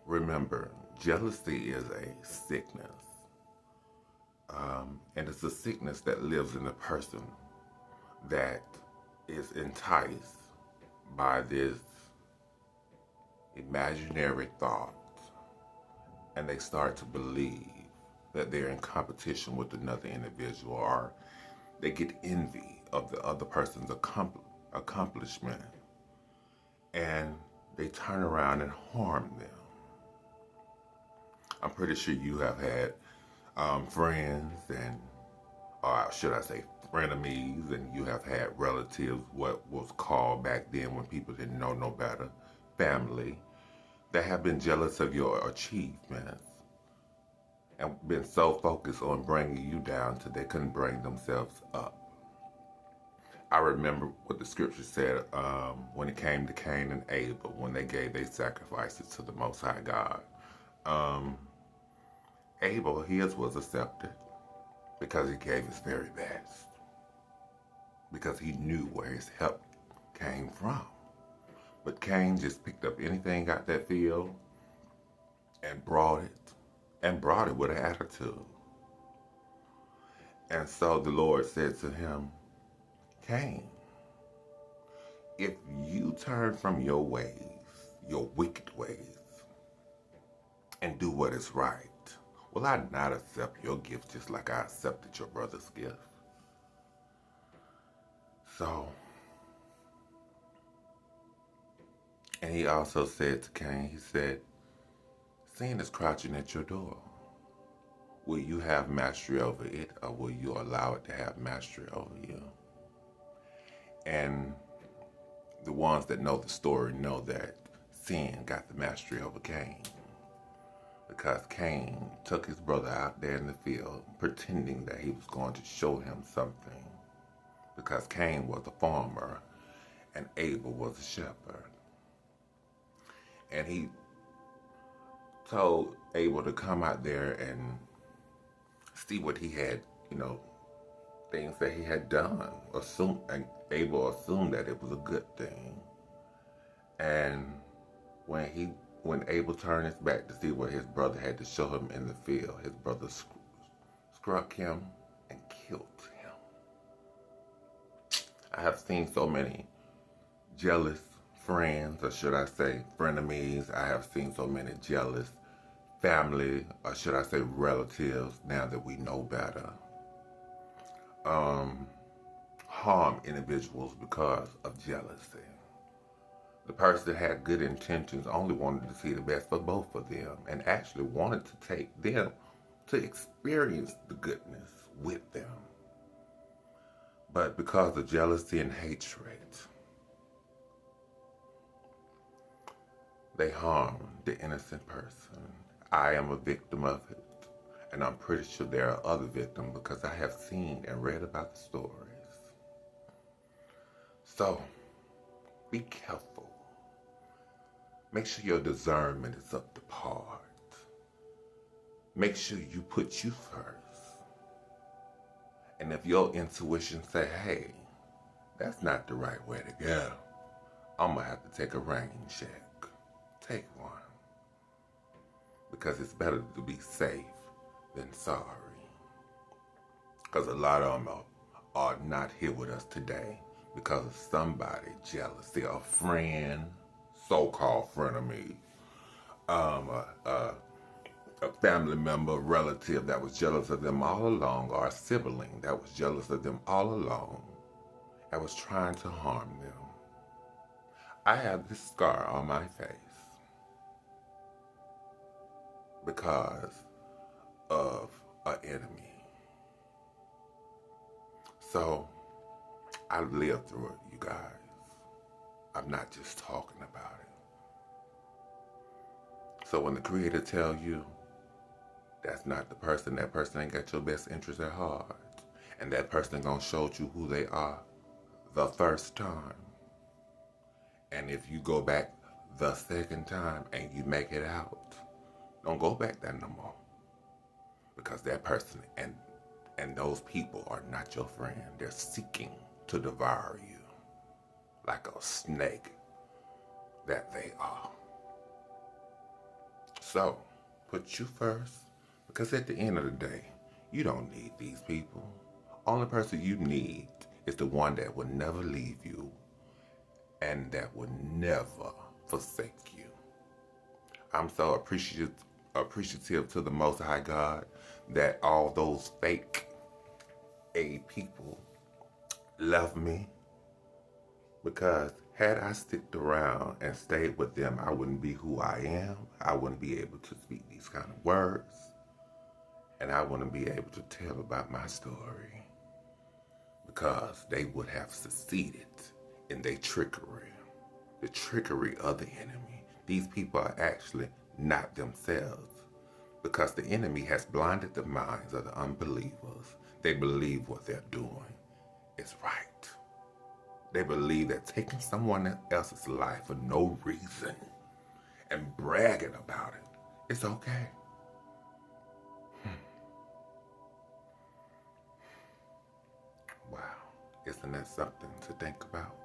Remember, jealousy is a sickness. And it's a sickness that lives in a person that is enticed by this imaginary thought, and they start to believe that they're in competition with another individual, or they get envy of the other person's accomplishment, and they turn around and harm them. I'm pretty sure you have had friends and, or should I say, frenemies, and you have had relatives, what was called back then when people didn't know no better, family, that have been jealous of your achievements and been so focused on bringing you down till they couldn't bring themselves up. I remember what the scripture said when it came to Cain and Abel, when they gave their sacrifices to the Most High God. Um, Abel, his was accepted because he gave his very best, because he knew where his help came from. But Cain just picked up anything out that field and brought it with an attitude. And so the Lord said to him, Cain, if you turn from your ways, your wicked ways, and do what is right, will I not accept your gift just like I accepted your brother's gift? So, and he also said to Cain, he said, sin is crouching at your door. Will you have mastery over it, or will you allow it to have mastery over you? And the ones that know the story know that sin got the mastery over Cain, because Cain took his brother out there in the field pretending that he was going to show him something, because Cain was a farmer and Abel was a shepherd. And he told Abel to come out there and see what he had, things that he had done. And Abel assumed that it was a good thing. And when Abel turned his back to see what his brother had to show him in the field, his brother struck him and killed him. I have seen so many jealous friends, or should I say frenemies. I have seen so many jealous family, or should I say relatives, now that we know better, harm individuals because of jealousy. The person that had good intentions only wanted to see the best for both of them, and actually wanted to take them to experience the goodness with them. But because of jealousy and hatred, they harm the innocent person. I am a victim of it, and I'm pretty sure there are other victims because I have seen and read about the stories. So, be careful. Make sure your discernment is up to par. Make sure you put you first. And if your intuition say, hey, that's not the right way to go, I'm going to have to take a rain check. Take one. Because it's better to be safe than sorry. Because a lot of them are not here with us today because of somebody jealousy, a friend, so-called frenemy, a family member, relative that was jealous of them all along, or a sibling that was jealous of them all along and was trying to harm them. I have this scar on my face because of an enemy. So, I've lived through it, you guys. I'm not just talking about it. So when the Creator tells you that's not the person, that person ain't got your best interest at heart, and that person gonna show you who they are the first time. And if you go back the second time and you make it out, don't go back there no more. Because that person and those people are not your friend. They're seeking to devour you like a snake that they are. So, put you first, because at the end of the day, you don't need these people. Only person you need is the one that will never leave you and that will never forsake you. I'm so appreciative to the Most High God that all those fake A people love me, because had I sticked around and stayed with them, I wouldn't be who I am. I wouldn't be able to speak these kind of words, and I wouldn't be able to tell about my story, because they would have succeeded in their trickery, the trickery of the enemy. These people are actually not themselves, because the enemy has blinded the minds of the unbelievers. They believe what they're doing is right. They believe that taking someone else's life for no reason and bragging about it is okay. Wow, isn't that something to think about?